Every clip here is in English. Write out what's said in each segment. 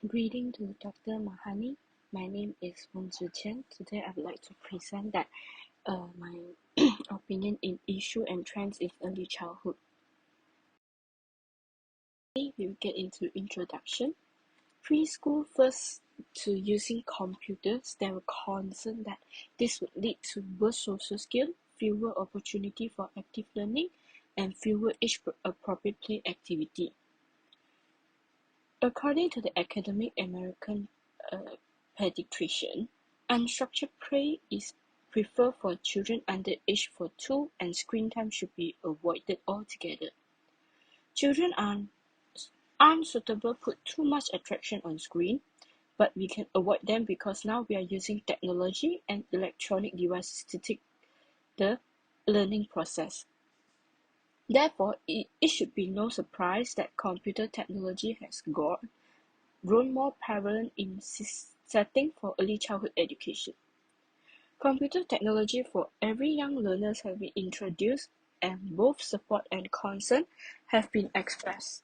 Greeting to Dr. Mahani. My name is WOON. Today I would like to present my opinion in issue and trends in early childhood. Today we'll get into introduction. Preschool first to using computers, there were concerns that this would lead to worse social skills, fewer opportunity for active learning, and fewer age-appropriate play activity. According to the Academic American Pediatrician, unstructured play is preferred for children under age 2 and screen time should be avoided altogether. Children aren't suitable put too much attraction on screen, but we can avoid them because now we are using technology and electronic devices to take the learning process. Therefore, it should be no surprise that computer technology has grown more prevalent in setting for early childhood education. Computer technology for every young learners have been introduced, and both support and concern have been expressed.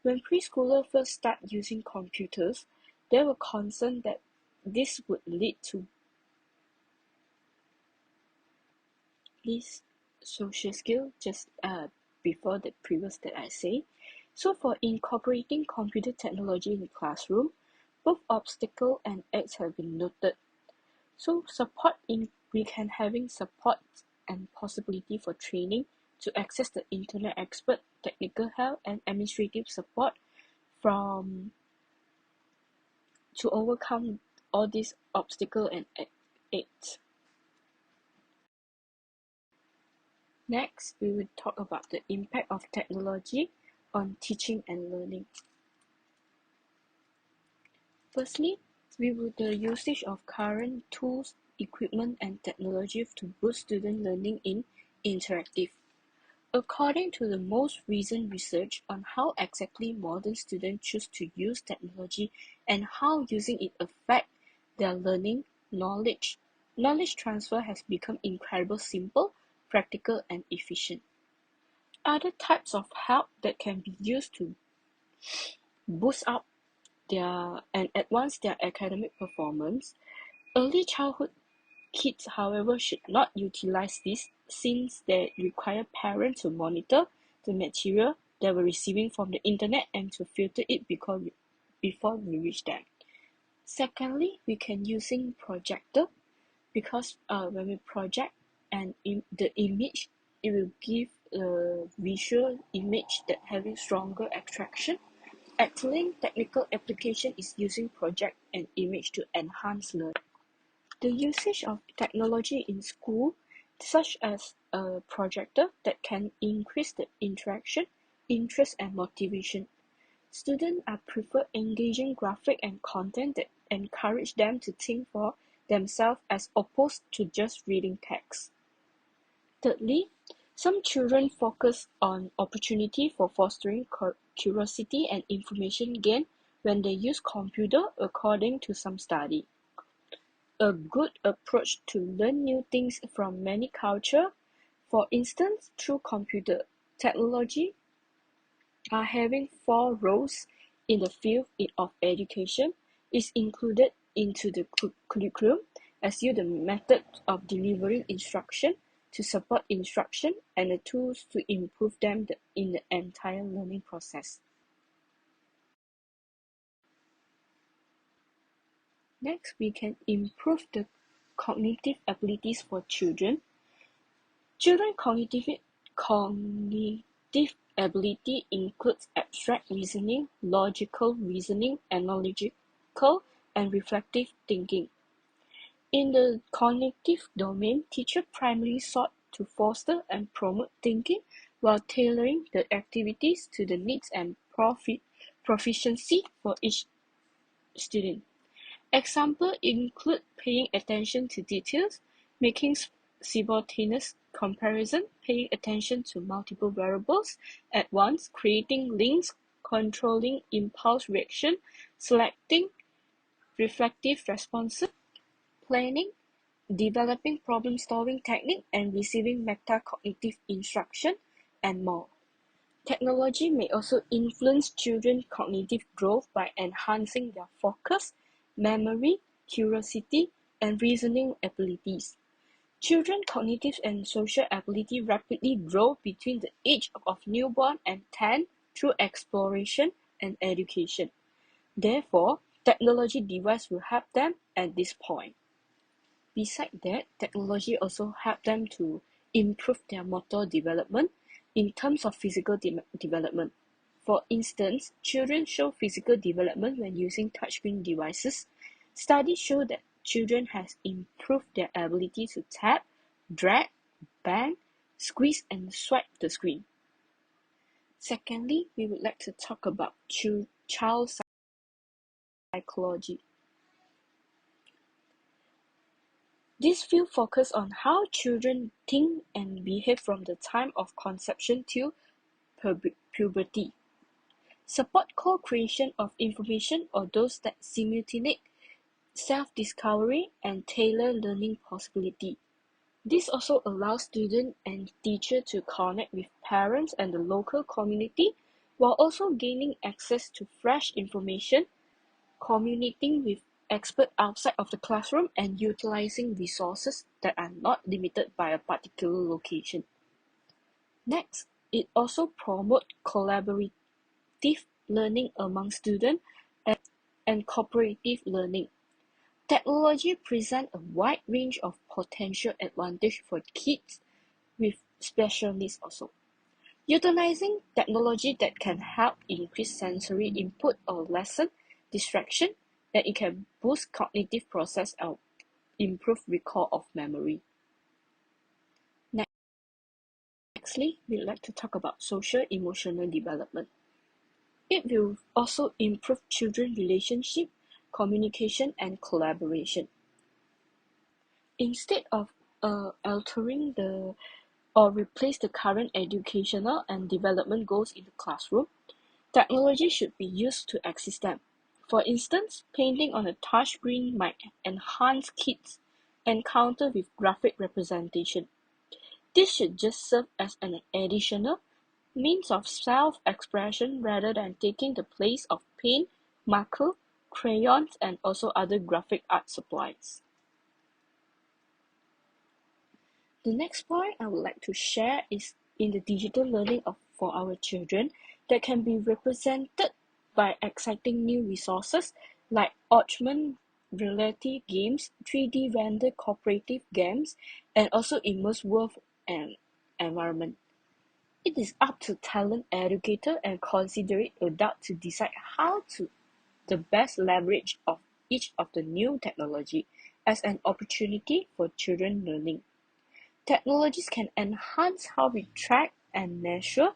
When preschoolers first start using computers, there were concerns that this would lead to this social skill just before the previous that I say. So for incorporating computer technology in the classroom, both obstacle and aids have been noted. So we can having support and possibility for training to access the internet expert, technical help and administrative support to overcome all these obstacles and aids. Next, we will talk about the impact of technology on teaching and learning. Firstly, the usage of current tools, equipment, and technology to boost student learning in interactive. According to the most recent research on how exactly modern students choose to use technology and how using it affects their learning, knowledge transfer has become incredibly simple, practical, and efficient. Other types of help that can be used to boost up and advance their academic performance. Early childhood kids, however, should not utilize this since they require parents to monitor the material they were receiving from the internet and to filter it before we reach them. Secondly, we can using projector because when we project the image, it will give a visual image that having stronger attraction. Excellent technical application is using project and image to enhance learning. The usage of technology in school, such as a projector that can increase the interaction, interest and motivation. Students are prefer engaging graphic and content that encourage them to think for themselves as opposed to just reading text. Thirdly, some children focus on opportunity for fostering curiosity and information gain when they use computer according to some study. A good approach to learn new things from many cultures, for instance through computer technology, are having 4 roles in the field of education, is included into the curriculum as the method of delivering instruction to support instruction and the tools to improve them in the entire learning process. Next, we can improve the cognitive abilities for children. Children's cognitive ability includes abstract reasoning, logical reasoning, analytical, and reflective thinking. In the cognitive domain, teachers primarily sought to foster and promote thinking while tailoring the activities to the needs and proficiency for each student. Examples include paying attention to details, making simultaneous comparison, paying attention to multiple variables at once, creating links, controlling impulse reaction, selecting reflective responses, planning, developing problem-solving technique, and receiving metacognitive instruction, and more. Technology may also influence children's cognitive growth by enhancing their focus, memory, curiosity, and reasoning abilities. Children's cognitive and social ability rapidly grow between the age of newborn and 10 through exploration and education. Therefore, technology devices will help them at this point. Besides that, technology also help them to improve their motor development in terms of physical development. For instance, children show physical development when using touchscreen devices. Studies show that children has improved their ability to tap, drag, bang, squeeze, and swipe the screen. Secondly, we would like to talk about child psychology. This field focuses on how children think and behave from the time of conception till puberty. Support co-creation of information or those that simultaneate self-discovery and tailor learning possibility. This also allows students and teachers to connect with parents and the local community while also gaining access to fresh information, communicating with experts outside of the classroom, and utilizing resources that are not limited by a particular location. Next, it also promotes collaborative learning among students and cooperative learning. Technology presents a wide range of potential advantages for kids with special needs also. Utilizing technology that can help increase sensory input or lessen distraction, and it can boost cognitive process and improve recall of memory. Nextly, we'd like to talk about social emotional development. It will also improve children's relationship, communication, and collaboration. Instead of altering or replace the current educational and development goals in the classroom, technology should be used to assist them. For instance, painting on a touchscreen might enhance kids' encounter with graphic representation. This should just serve as an additional means of self-expression rather than taking the place of paint, marker, crayons, and also other graphic art supplies. The next point I would like to share is in the digital learning for our children that can be represented by exciting new resources like augmented reality games, 3D render cooperative games, and also immersive world and environment. It is up to talent educator and considerate adult to decide how to the best leverage of each of the new technology as an opportunity for children learning. Technologies can enhance how we track and measure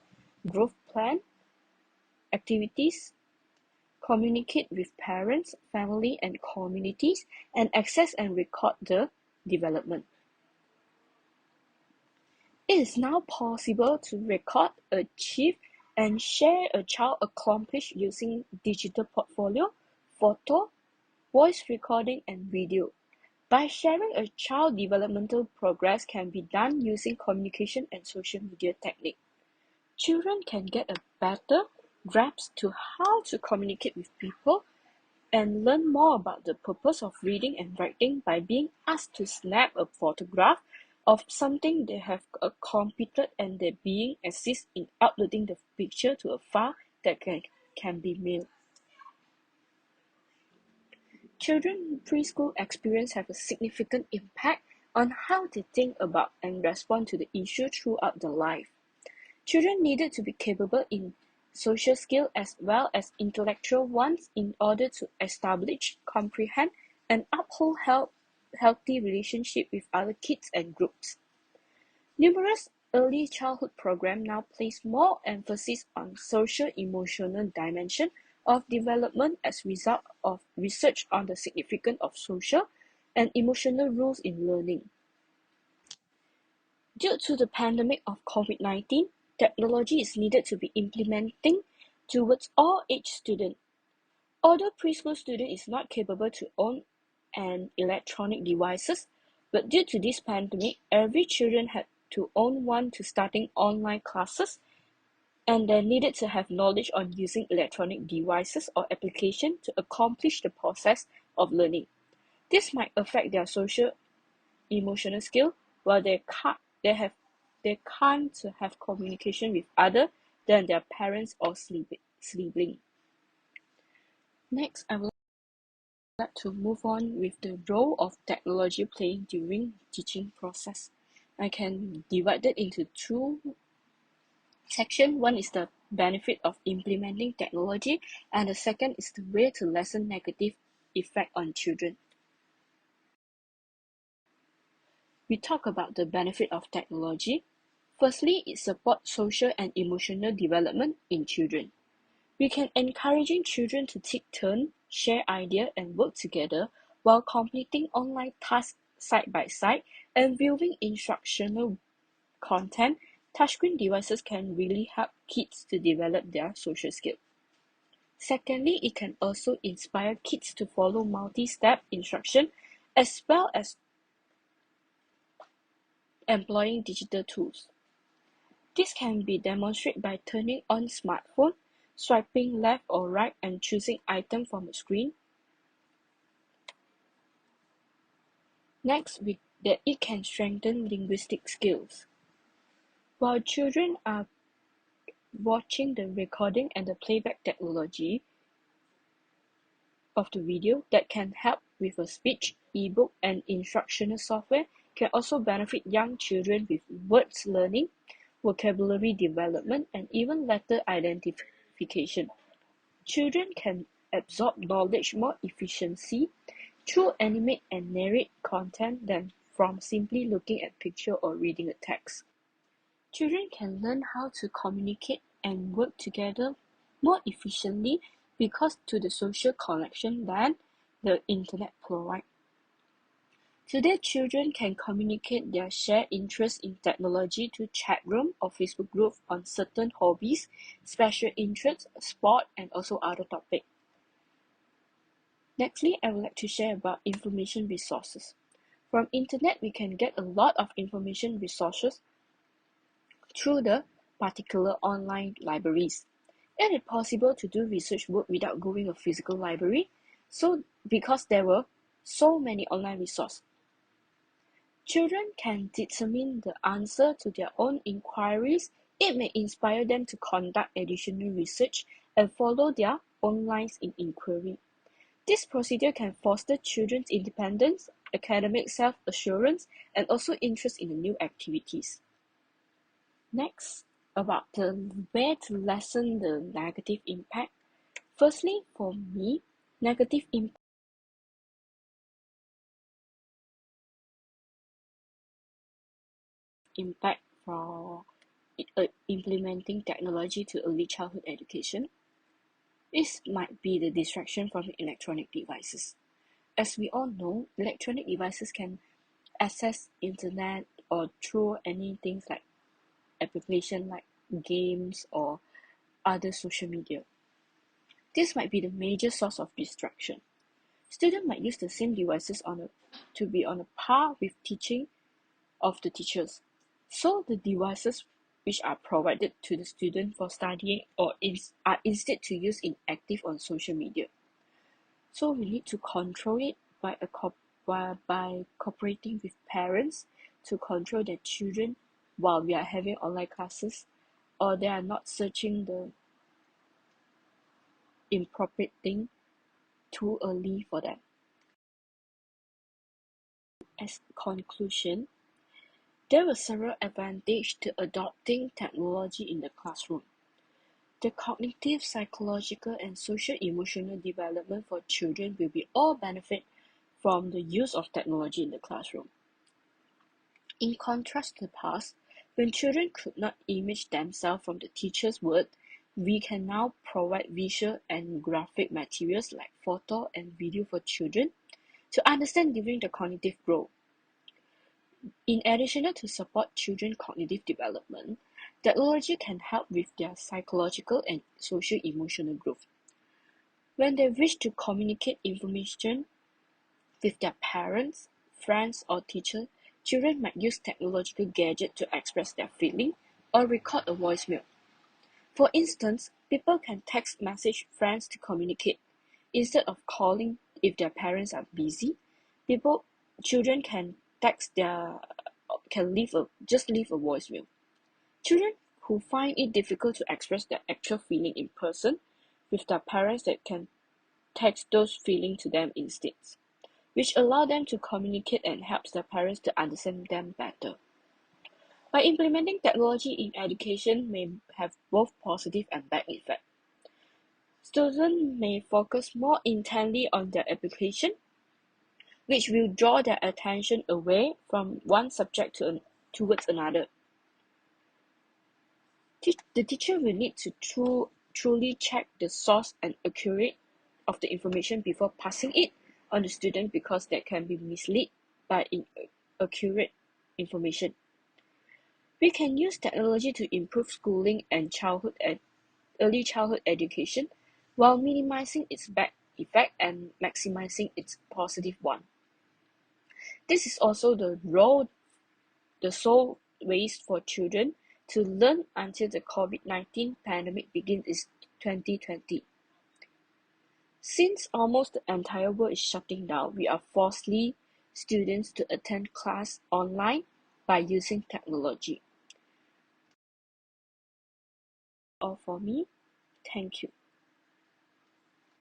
growth plan activities, communicate with parents, family, and communities, and access and record the development. It is now possible to record, achieve, and share a child accomplishment using digital portfolio, photo, voice recording, and video. By sharing a child developmental progress can be done using communication and social media technique. Children can get a better grasp to how to communicate with people and learn more about the purpose of reading and writing by being asked to snap a photograph of something they have completed and they being assist in uploading the picture to a file that can be mailed. Children's preschool experience have a significant impact on how they think about and respond to the issue throughout their life. Children needed to be capable in social skills as well as intellectual ones in order to establish, comprehend, and uphold healthy relationships with other kids and groups. Numerous early childhood programs now place more emphasis on social-emotional dimension of development as a result of research on the significance of social and emotional roles in learning. Due to the pandemic of COVID-19, technology is needed to be implementing towards all age students. Although preschool student is not capable to own an electronic devices, but due to this pandemic, every children had to own one to starting online classes and they needed to have knowledge on using electronic devices or application to accomplish the process of learning. This might affect their social emotional skill, while they can't have communication with other than their parents or sibling. Next, I would like to move on with the role of technology playing during teaching process. I can divide it into two sections. One is the benefit of implementing technology, and the second is the way to lessen negative effect on children. We talk about the benefit of technology. Firstly, it supports social and emotional development in children. We can encouraging children to take turns, share ideas, and work together while completing online tasks side by side and viewing instructional content. Touchscreen devices can really help kids to develop their social skills. Secondly, it can also inspire kids to follow multi-step instruction as well as employing digital tools. This can be demonstrated by turning on smartphone, swiping left or right and choosing item from the screen. Next, that it can strengthen linguistic skills. While children are watching the recording and the playback technology of the video that can help with a speech, ebook, and instructional software can also benefit young children with words learning, vocabulary development, and even letter identification. Children can absorb knowledge more efficiently through animate and narrate content than from simply looking at picture or reading a text. Children can learn how to communicate and work together more efficiently because to the social connection that the internet provides. Today, children can communicate their shared interest in technology to chat room or Facebook group on certain hobbies, special interests, sport, and also other topics. Nextly, I would like to share about information resources. From internet, we can get a lot of information resources through the particular online libraries. It is possible to do research work without going a physical library, so because there were so many online resources. Children can determine the answer to their own inquiries. It may inspire them to conduct additional research and follow their own lines in inquiry. This procedure can foster children's independence, academic self-assurance, and also interest in the new activities. Next, about the way to lessen the negative impact. Firstly, for me, negative impact for implementing technology to early childhood education. This might be the distraction from electronic devices. As we all know, electronic devices can access internet or through anything like application like games or other social media. This might be the major source of distraction. Students might use the same devices to be on a par with teaching of the teachers. So the devices which are provided to the student for studying are instead to use inactive on social media. So we need to control it by cooperating with parents to control their children while we are having online classes, or they are not searching the inappropriate thing too early for them. As conclusion, there were several advantages to adopting technology in the classroom. The cognitive, psychological, and social-emotional development for children will be all benefit from the use of technology in the classroom. In contrast to the past, when children could not image themselves from the teacher's word, we can now provide visual and graphic materials like photo and video for children to understand during the cognitive growth. In addition to support children's cognitive development, technology can help with their psychological and social-emotional growth. When they wish to communicate information with their parents, friends, or teachers, children might use technological gadgets to express their feelings or record a voicemail. For instance, people can text message friends to communicate instead of calling if their parents are busy. Children can just leave a voicemail. Children who find it difficult to express their actual feeling in person with their parents that can text those feeling to them instead, which allow them to communicate and helps their parents to understand them better. By implementing technology in education may have both positive and bad effects. Students may focus more intently on their application, which will draw their attention away from one subject towards another. The teacher will need to truly check the source and accuracy of the information before passing it on the student because that can be misled by inaccurate information. We can use technology to improve schooling and early childhood education while minimizing its bad effect and maximizing its positive one. This is also the sole ways for children to learn until the COVID-19 pandemic begins in 2020. Since almost the entire world is shutting down, we are forcing students to attend class online by using technology. All for me. Thank you.